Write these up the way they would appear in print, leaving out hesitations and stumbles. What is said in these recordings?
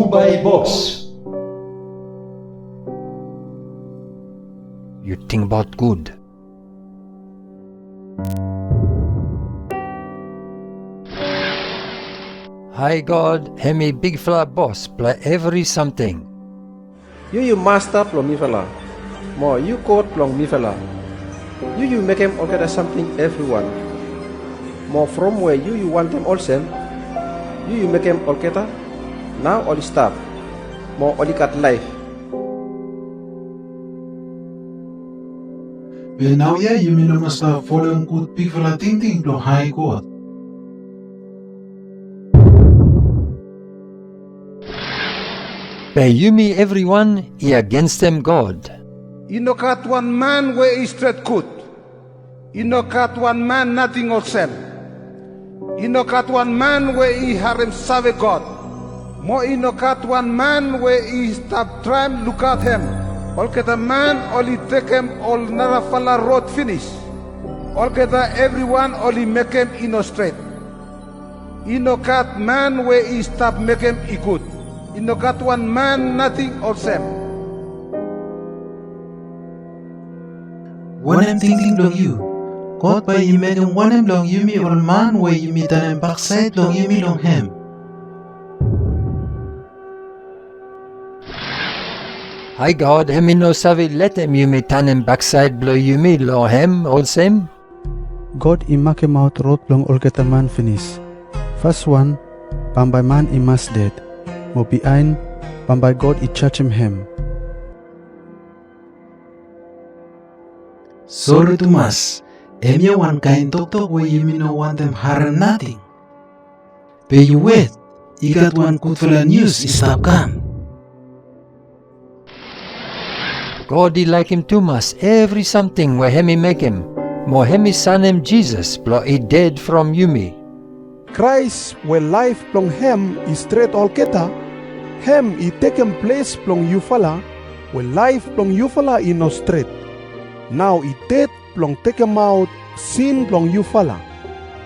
by boss. You think about good. Hi God, hemi big fella boss, play every something. You master plong mi fella. More you code plong mi fella. You make him order something everyone. More from where you want them all same. You make him order. Now all stop. More all cut life. But now you mean must have fallen good big fella thinking to high God. By you me everyone, he against them God. Inokat one man where is straight good. Inokat one man nothing or same. Inokat one man where he harem save God. Mo inokat one man where he stop trying look at him. All keta man only take him all narafala road finish. All keta everyone only make him straight. Inokat man where he stop make him good. Inokat one man nothing or same. One am thinking long you. God by you make him one am long you me or man where you meet an backside long you me long him. Hi God, hemi no savi let him you me tanem backside blow you me lo hem all same. God make him out road long all get a man finish. First one, by man he must dead. Mo behind, by God he church him. Sorry to mas. Emya one kind talk where you me no want them harm nothing. But you wait. You got one good fella news stop come. God he like him too much, every something where hemi make him. Mo hemi son him Jesus, blow he dead from you me. Christ where life plong hem is straight all keta, hem I take him place plong you fala, where life plong you fala I no straight. Now I dead plong take him out, sin plong you fala.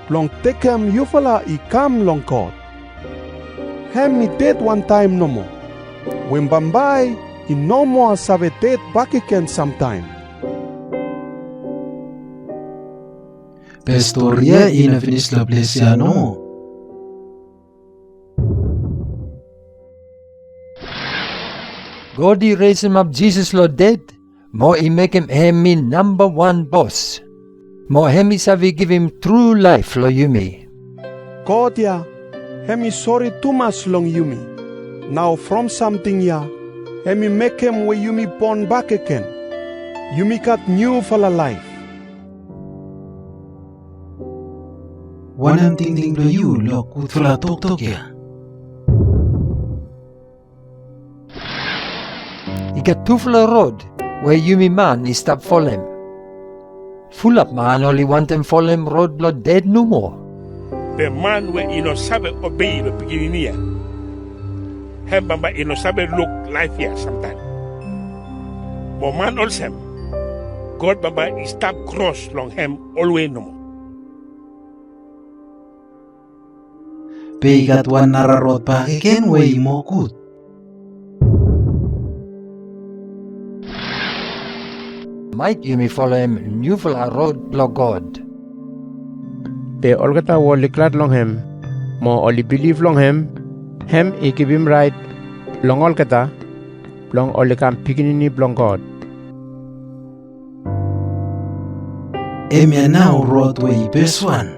Plong take him you fala I come long God. Hem I dead one time no more. When bambay, I no more save dead back again sometime. Pastoria ina finish la plesia no. God he raise him up Jesus lo dead. Mo he make him hemi number one boss. Mo hemi savi give him true life lo you me. God ya, hemi sorry too much long you me. Now from something ya, hemi make him where you me born back again. You me got new for la life. One am thinking to you lo good fella talk ya. He got two full road where you me man he stop follow him. Full up man only want him follow him road blood dead no more. The man where sabe obey the beginning here. Him bamba sabe look life here sometime. But man also God bamba stop cross long him always no more. But got one narrow road back again way more good. Might you me follow him new full road blow God. They all get a wall declared long him. More only believe long him. Him I give him right. Long all kata. Long all the come picking long God. Emya now road way best one.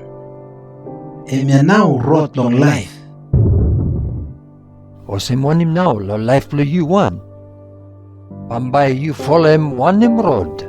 Emya now road long life. Or same want him now lo life blow you one. Bambay you follow him one him road.